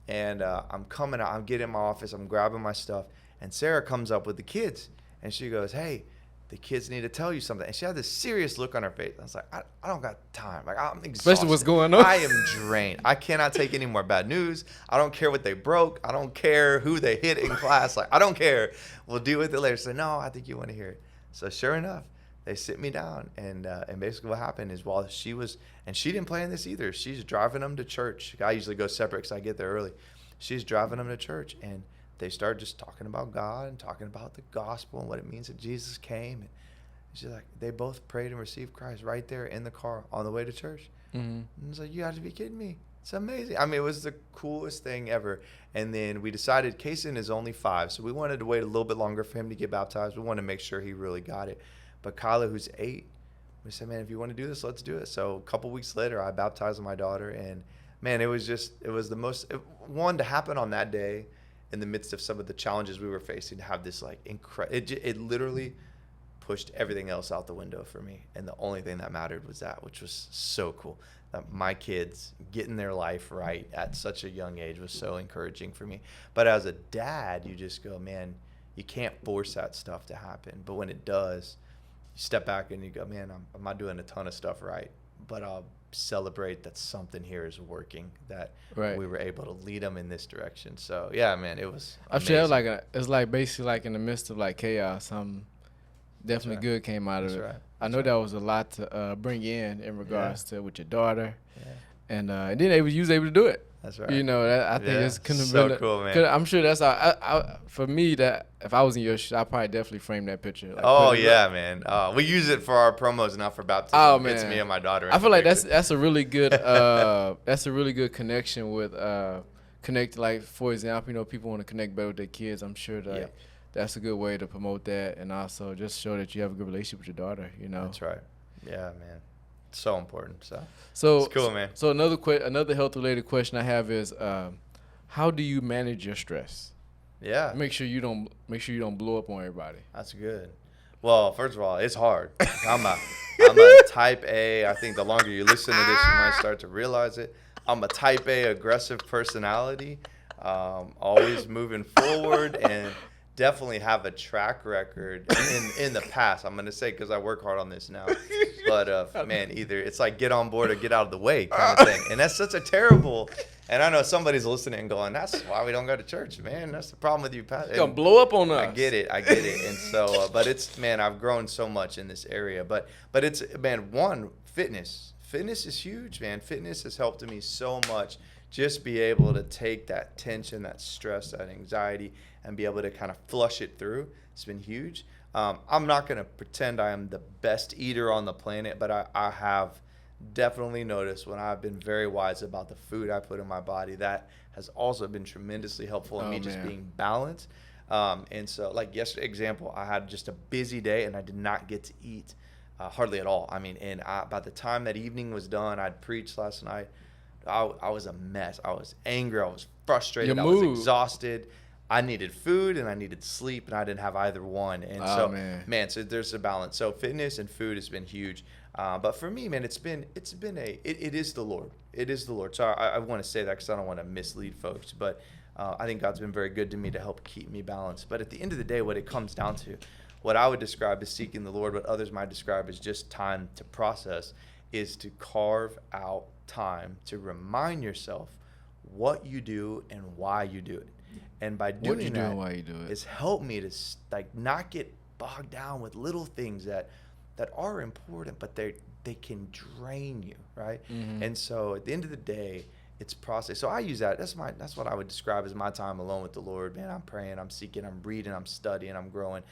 And I'm coming out. I'm getting in my office. I'm grabbing my stuff. And Sarah comes up with the kids. And she goes, hey, the kids need to tell you something. And she had this serious look on her face. I was like, I don't got time. Like, I'm exhausted. Especially what's going on. I am drained. I cannot take any more bad news. I don't care what they broke. I don't care who they hit in class. Like, I don't care. We'll deal with it later. So, no, I think you want to hear it. So, sure enough, they sit me down. And basically what happened is while she was, and she didn't plan this either. She's driving them to church. I usually go separate because I get there early. She's driving them to church. And they start just talking about God and talking about the gospel and what it means that Jesus came. And she's like, they both prayed and received Christ right there in the car on the way to church. Mm-hmm. And I was like, you got to be kidding me. It's amazing. I mean, it was the coolest thing ever. And then we decided Kason is only 5, so we wanted to wait a little bit longer for him to get baptized. We wanted to make sure he really got it. But Kyla, who's 8, we said, man, if you want to do this, let's do it. So a couple weeks later, I baptized my daughter. And, man, it was the most, one, to happen on that day in the midst of some of the challenges we were facing, to have this, like, it literally pushed everything else out the window for me. And the only thing that mattered was that, which was so cool. That my kids getting their life right at such a young age was so encouraging for me. But as a dad, you just go, man, you can't force that stuff to happen. But when it does, you step back and you go, man, I'm not doing a ton of stuff right, but I'll celebrate that something here is working, that we were able to lead them in this direction. So, yeah, man, it was amazing. I'm sure it's like basically like in the midst of like chaos, definitely good came out of it. Right. I know that was a lot to bring in regards to with your daughter, and then you was able to do it. That's right. You know, I think it's couldn't have so been cool, man. I'm sure that's how for me, that if I was in your shoes, I probably definitely frame that picture. Like, man. We use it for our promos, not for baptism. Oh, man. It's me and my daughter. I feel like that's a really good that's a really good connection with connect. Like, for example, people want to connect better with their kids. I'm sure that that's a good way to promote that, and also just show that you have a good relationship with your daughter. That's right. Yeah, man. So important. So it's cool, man. So another health related question I have is, how do you manage your stress? Yeah. Make sure you don't blow up on everybody. That's good. Well, first of all, it's hard. I'm a type A. I think the longer you listen to this, you might start to realize it. I'm a type A aggressive personality, always moving forward, and definitely have a track record in the past. I'm going to say, because I work hard on this now. But, man, either it's like get on board or get out of the way kind of thing. And that's such a terrible, and I know somebody's listening and going, that's why we don't go to church, man. That's the problem with you. You're going to blow up on us. I get it. And so, but it's, man, I've grown so much in this area. But it's, man, one, fitness. Fitness is huge, man. Fitness has helped me so much. Just be able to take that tension, that stress, that anxiety, and be able to kind of flush it through. It's been huge. I'm not going to pretend I am the best eater on the planet, but I have definitely noticed when I've been very wise about the food I put in my body. That has also been tremendously helpful in me just being balanced. And so, like yesterday, example, I had just a busy day and I did not get to eat hardly at all. I mean, and by the time that evening was done, I'd preached last night. I was a mess. I was angry. I was frustrated. I was exhausted. I needed food and I needed sleep, and I didn't have either one. And so there's a balance. So fitness and food has been huge. But for me, man, it is the Lord. It is the Lord. So I want to say that because I don't want to mislead folks. But I think God's been very good to me to help keep me balanced. But at the end of the day, what it comes down to, what I would describe as seeking the Lord, what others might describe as just time to process, is to carve out time to remind yourself what you do and why you do it. And by doing that, why you do it, it's helped me to not get bogged down with little things that are important, but they can drain you, right? Mm-hmm. And so at the end of the day, it's process. So I use that. That's what I would describe as my time alone with the Lord. Man, I'm praying, I'm seeking, I'm reading, I'm studying, I'm growing.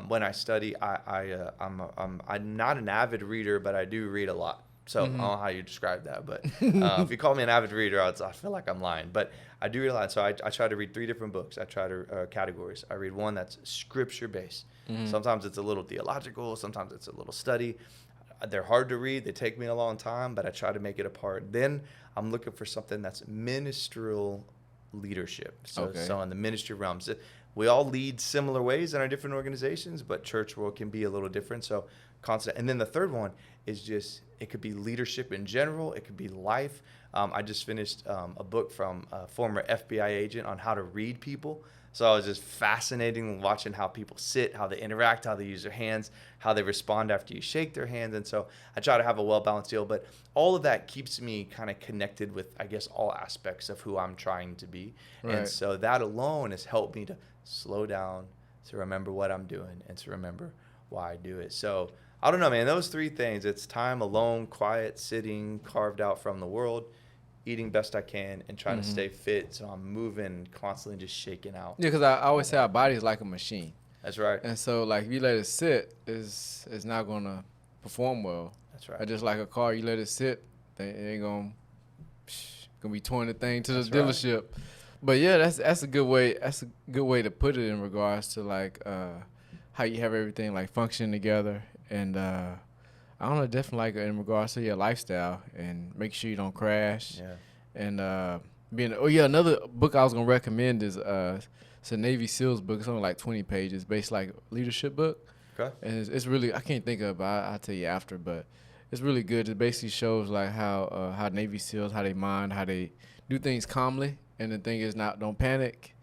When I study, I'm not an avid reader, but I do read a lot. So I don't know how you describe that, but if you call me an avid reader, I feel like I'm lying. But I do read a lot. So I try to read 3 different books. I try to categories. I read one that's scripture-based. Mm-hmm. Sometimes it's a little theological. Sometimes it's a little study. They're hard to read. They take me a long time, but I try to make it a part. Then I'm looking for something that's ministerial leadership. So in the ministry realms, we all lead similar ways in our different organizations, but church world can be a little different. So constant. And then the third one is just, it could be leadership in general. It could be life. I just finished a book from a former FBI agent on how to read people. So I was just fascinating watching how people sit, how they interact, how they use their hands, how they respond after you shake their hands. And so I try to have a well-balanced deal. But all of that keeps me kind of connected with, I guess, all aspects of who I'm trying to be. Right. And so that alone has helped me to slow down, to remember what I'm doing, and to remember why I do it. So I don't know, man. Those 3 things, it's time alone, quiet, sitting, carved out from the world, eating best I can, and trying to stay fit, so I'm moving, constantly just shaking out. Yeah, because I always say our body is like a machine. That's right. And so, like, if you let it sit, it's not going to perform well. That's right. Or just like a car, you let it sit, it ain't going to be towing the thing to the dealership. Right. But, yeah, that's a good way. That's a good way to put it in regards to, like, how you have everything, like, functioning together. And I don't know, definitely like in regards to your lifestyle and make sure you don't crash. Yeah. And another book I was gonna recommend is it's a Navy SEALs book. It's only like 20 pages, based like leadership book. Okay. And it's really, I can't think of it, but I'll tell you after. But it's really good. It basically shows like how Navy SEALs, how they mind, how they do things calmly. And the thing is, don't panic.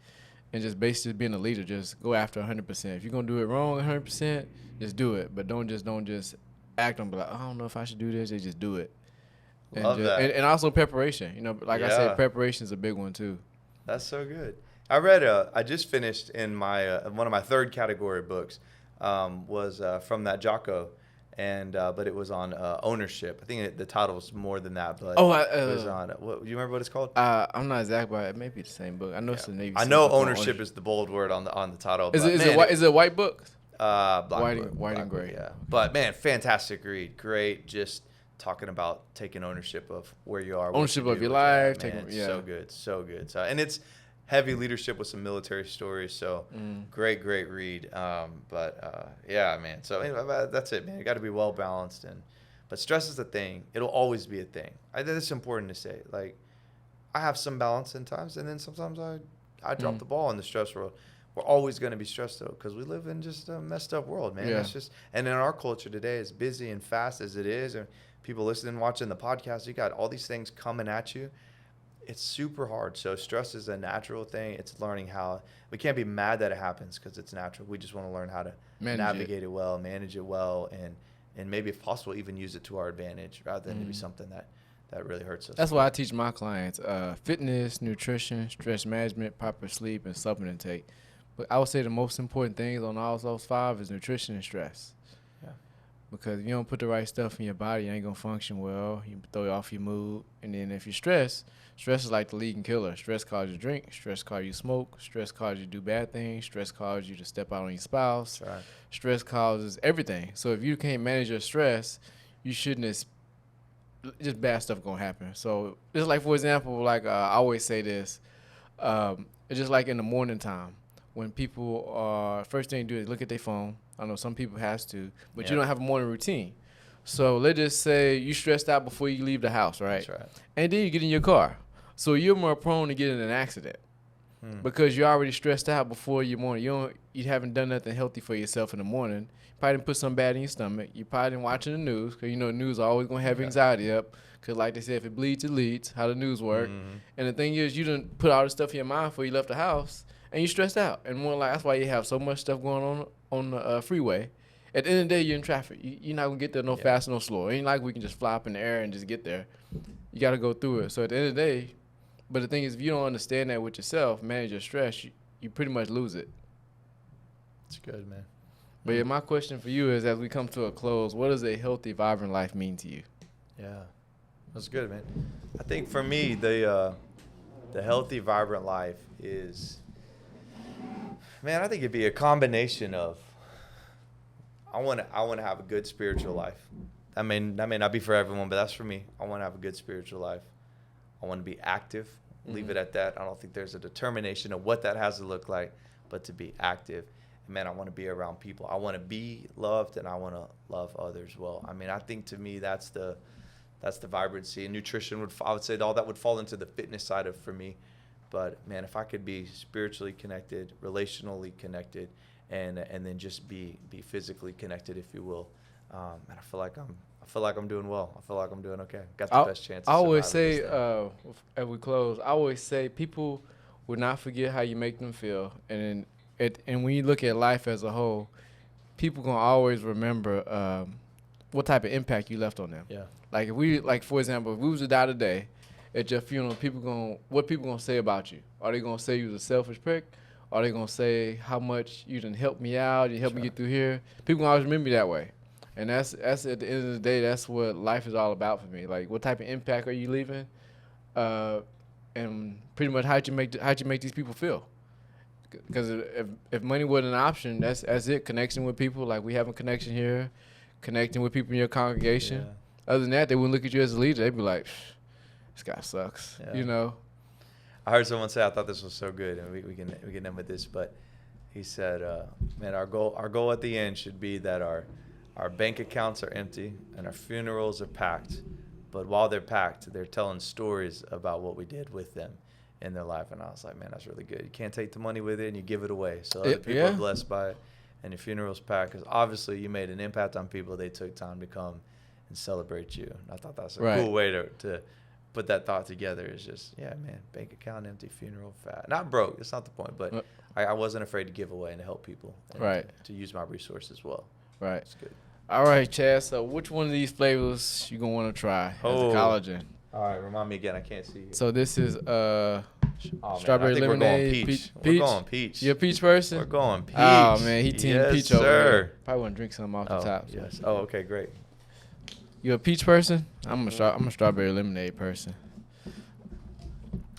And just basically being a leader, just go after 100%. If you're gonna do it wrong 100%, just do it. But don't just act on, be like, I don't know if I should do this. They just do it. Love that. And also preparation. You know, like I said, preparation is a big one too. That's so good. I read. I just finished in my one of my 3rd category books was from that Jocko. And but it was on ownership. I think the title was more than that, but it was on. Do you remember what it's called? I'm not exact, but it may be the same book. I know it's the Navy. I know ownership is the bold word on the title. Is it a white book? White and gray. Yeah, but man, fantastic read. Great, just talking about taking ownership of where you are, ownership of your life. So good, so good. So and it's heavy leadership with some military stories. So great read. Yeah, man. So anyway, that's it, man. You got to be well balanced, but stress is a thing. It'll always be a thing. I think it's important to say. Like, I have some balance in times, and then sometimes I drop the ball in the stress world. We're always going to be stressed though, because we live in just a messed up world, man. Yeah. It's just, and in our culture today, as busy and fast as it is, and people listening, watching the podcast, you got all these things coming at you. It's super hard. So stress is a natural thing. It's learning how, we can't be mad that it happens because it's natural. We just want to learn how to navigate it well, manage it well, and maybe if possible, even use it to our advantage rather than to be something that really hurts us. That's why I teach my clients fitness, nutrition, stress management, proper sleep, and supplement intake. But I would say the most important things on all those 5 is nutrition and stress. Yeah. Because if you don't put the right stuff in your body, you ain't going to function well. You throw off your mood. And then if you're stress is like the leading killer. Stress causes you to drink. Stress causes you to smoke. Stress causes you to do bad things. Stress causes you to step out on your spouse. Right. Stress causes everything. So if you can't manage your stress, you shouldn't just bad stuff gonna happen. So it's like, for example, like I always say this, it's just like in the morning time when people are first thing they do is look at their phone. I know some people has to, but you don't have a morning routine. So let's just say you stressed out before you leave the house, right? That's right. And then you get in your car, so you're more prone to get in an accident because you're already stressed out before your morning. You haven't done nothing healthy for yourself in the morning. You probably didn't put something bad in your stomach. You probably didn't watching the news because the news always gonna have anxiety up. Because like they said, if it bleeds, it leads. How the news work. And the thing is, you didn't put all this stuff in your mind before you left the house, and you stressed out. And more like that's why you have so much stuff going on the freeway. At the end of the day, you're in traffic. You're not gonna get there no faster, no slower. It ain't like we can just fly up in the air and just get there. You got to go through it. So at the end of the day, but the thing is, if you don't understand that with yourself, manage your stress, you pretty much lose it. It's good, man. But yeah, my question for you is, as we come to a close, what does a healthy, vibrant life mean to you? Yeah, that's good, man. I think for me, the healthy, vibrant life is, man, I think it'd be a combination of, I want to have a good spiritual life. That may not be for everyone, but that's for me. I want to have a good spiritual life. I want to be active. Leave it at that. I don't think there's a determination of what that has to look like, but to be active. And man, I want to be around people. I want to be loved, and I want to love others well. I mean, I think to me that's the vibrancy. And nutrition I would say all that would fall into the fitness side of for me. But man, if I could be spiritually connected, relationally connected, and then just be physically connected, if you will, and I feel like I'm doing well. I feel like I'm doing okay. Got the best chance. I always say, as we close, I always say people will not forget how you make them feel, and when you look at life as a whole, people gonna always remember what type of impact you left on them. Yeah. Like for example, if we was to die today at your funeral, what people gonna say about you? Are they gonna say you was a selfish prick? Are they gonna say how much you done helped me out? You helped me get through here. People gonna always remember you that way. And that's at the end of the day, that's what life is all about for me. Like, what type of impact are you leaving? And pretty much how'd you make these people feel? Because if money wasn't an option, that's it. Connection with people, like we have a connection here, connecting with people in your congregation. Yeah. Other than that, they wouldn't look at you as a leader. They'd be like, this guy sucks. Yeah. I heard someone say, I thought this was so good, and we can end with this, but he said, man, our goal at the end should be that our bank accounts are empty and our funerals are packed, but while they're packed, they're telling stories about what we did with them in their life. And I was like, man, that's really good. You can't take the money with it, and you give it away, so other people are blessed by it, and your funeral's packed because obviously you made an impact on people. They took time to come and celebrate you. And I thought that's a cool way to put that thought together. Is just, yeah, man, bank account empty, funeral fat. Not broke. That's not the point, but I wasn't afraid to give away and to help people, and to use my resources well. Right. It's good. All right, Chad. So which one of these flavors you gonna want to try as a collagen? All right, remind me again. I can't see you. So this is strawberry lemonade. Peach. We're going peach. You a peach person? We're going peach. Oh man, he team peach over there. Sir. Probably want to drink something off the top. So. Yes. Oh, okay, great. You a peach person? I'm a strawberry lemonade person.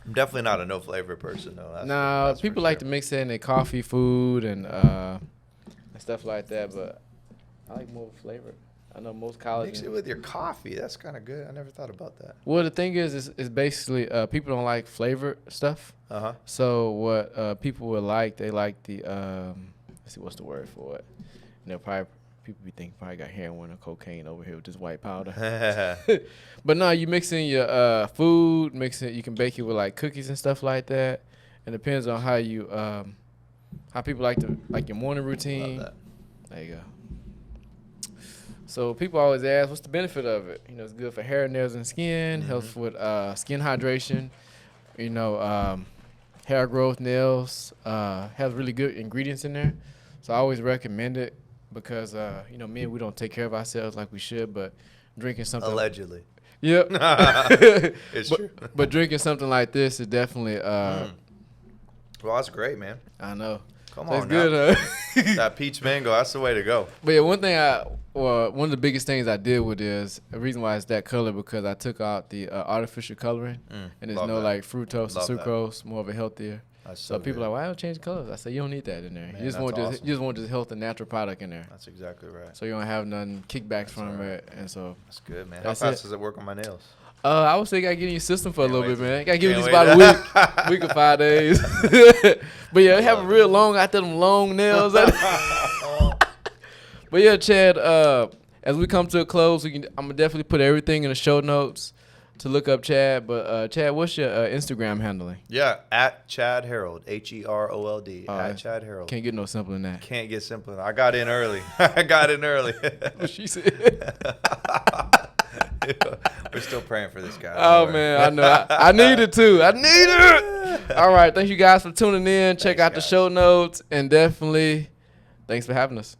I'm definitely not a no flavor person though. That's people like to mix it in their coffee, food, and stuff like that. But I like more flavor. I know most colleges mix it with your coffee. That's kind of good. I never thought about that. Well, the thing is basically people don't like flavored stuff. So what people would like, they like the let's see, what's the word for it? Probably people be thinking probably got heroin or cocaine over here with this white powder. But no, you mix in your food, you can bake it with like cookies and stuff like that. It depends on how you how people like your morning routine. Love that. There you go. So people always ask, what's the benefit of it? It's good for hair, nails, and skin. Helps with skin hydration. Hair growth, nails. Has really good ingredients in there. So I always recommend it because men, we don't take care of ourselves like we should. But drinking something allegedly. Yep. It's true. But drinking something like this is definitely. Well, that's great, man. I know. Come so on, it's good. That peach mango, that's the way to go. But yeah, one of the biggest things I did with this, the reason why it's that color, because I took out the artificial coloring, and there's no like fructose or sucrose, more of a healthier. That's So people good. are like, why don't change colors? I say you don't need that in there. Man, You just that's want awesome. you just want just health and natural product in there. That's exactly right. So you don't have none kickbacks That's from all right. it, and so That's good, man. How That's fast it. does it work on my nails? I would say you gotta get in your system for a Can't little wait bit, to- man. Gotta give it at can't least about wait. a week or 5 days. But yeah, have a real long after them long nails. But yeah, Chad, as we come to a close, I'm gonna definitely put everything in the show notes to look up Chad. But Chad, what's your Instagram handling? Yeah, at Chad Herold, Herold, Oh, at Chad Herold. Can't get no simpler than that. Can't get simpler. I got in early. I got in early. What she said. We're still praying for this guy. Oh man, I know. I need it too. I need it. All right, thank you guys for tuning in. Check Thanks, out the guys. show notes, and definitely thanks for having us.